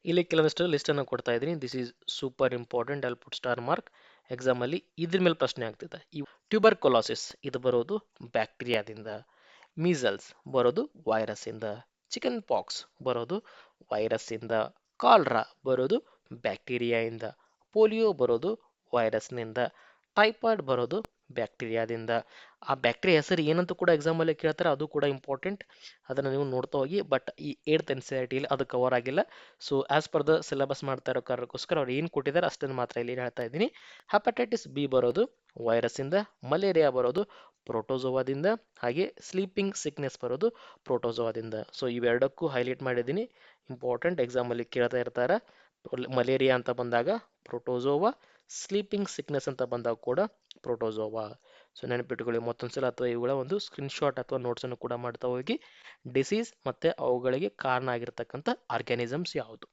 ಇಲ್ಲಿ ಕೆಲವಷ್ಟು ಲಿಸ್ಟನ್ನು ಕೊಡ್ತಾ ಇದ್ದೀನಿ. This is super important. ಅಲ್ಲಿ ಪುಟ್ ಸ್ಟಾರ್ ಮಾರ್ಕ್. ಎಕ್ಸಾಮಲ್ಲಿ ಇದ್ರ ಮೇಲೆ ಪ್ರಶ್ನೆ ಆಗ್ತಿದೆ. ಈ ಟ್ಯೂಬರ್ಕೊಲಾಸಿಸ್ ಇದು ಬರೋದು ಬ್ಯಾಕ್ಟೀರಿಯಾದಿಂದ, ಮೀಸಲ್ಸ್ ಬರೋದು ವೈರಸ್ ಇಂದ, ಚಿಕನ್ ಪಾಕ್ಸ್ ಬರೋದು ವೈರಸ್ ಇಂದ, ಕಾಲ್ರಾ ಬರೋದು ಬ್ಯಾಕ್ಟೀರಿಯಾ ಇಂದ, ಪೋಲಿಯೋ ಬರೋದು ವೈರಸ್ನಿಂದ, ಟೈಫಾಯ್ಡ್ ಬರೋದು ಬ್ಯಾಕ್ಟೀರಿಯಾದಿಂದ. ಆ ಬ್ಯಾಕ್ಟೀರಿಯಾ ಹೆಸರು ಏನಂತ ಕೂಡ ಎಕ್ಸಾಮಲ್ಲಿ ಕೇಳ್ತಾರೆ, ಅದು ಕೂಡ ಇಂಪಾರ್ಟೆಂಟ್. ಅದನ್ನು ನೀವು ನೋಡ್ತಾ ಹೋಗಿ. ಬಟ್ ಈ 8th ಎನ್ ಸಿ ಆರ್ ಟಿಲಿ ಅದು ಕವರ್ ಆಗಿಲ್ಲ. So as per the syllabus ಮಾಡ್ತಾ ಇರೋ ಕಾರಣಕ್ಕೋಸ್ಕರ ಅವ್ರು ಏನು ಕೊಟ್ಟಿದ್ದಾರೆ ಅಷ್ಟನ್ನು ಮಾತ್ರ ಇಲ್ಲಿ ಹೇಳ್ತಾ ಇದ್ದೀನಿ. ಹೆಪಟೈಟಿಸ್ ಬಿ ಬರೋದು ವೈರಸ್ ಇಂದ, ಮಲೇರಿಯಾ ಬರೋದು ಪ್ರೋಟೋಜೋವಾದಿಂದ, ಹಾಗೆ ಸ್ಲೀಪಿಂಗ್ ಸಿಕ್ನೆಸ್ ಬರೋದು ಪ್ರೋಟೋಜೋವಾದಿಂದ. ಸೊ ಇವೆರಡಕ್ಕೂ ಹೈಲೈಟ್ ಮಾಡಿದ್ದೀನಿ, ಇಂಪಾರ್ಟೆಂಟ್. ಎಕ್ಸಾಮಲ್ಲಿ ಕೇಳ್ತಾ ಇರ್ತಾರೆ. ಮಲೇರಿಯಾ ಅಂತ ಬಂದಾಗ ಪ್ರೋಟೋಜೋವಾ, ಸ್ಲೀಪಿಂಗ್ ಸಿಕ್ನೆಸ್ ಅಂತ ಬಂದಾಗ ಕೂಡ ಪ್ರೋಟೋಜೋವಾ. ಸೊ ನೆನಪಿಟ್ಟುಕೊಳ್ಳಿ ಮತ್ತೊಂದ್ಸಲ, ಅಥವಾ ಇವುಗಳ ಒಂದು ಸ್ಕ್ರೀನ್ಶಾಟ್ ಅಥವಾ ನೋಟ್ಸನ್ನು ಕೂಡ ಮಾಡ್ತಾ ಹೋಗಿ. ಡಿಸೀಸ್ ಮತ್ತು ಅವುಗಳಿಗೆ ಕಾರಣ ಆಗಿರ್ತಕ್ಕಂಥ ಆರ್ಗ್ಯಾನಿಸಮ್ಸ್ ಯಾವುದು.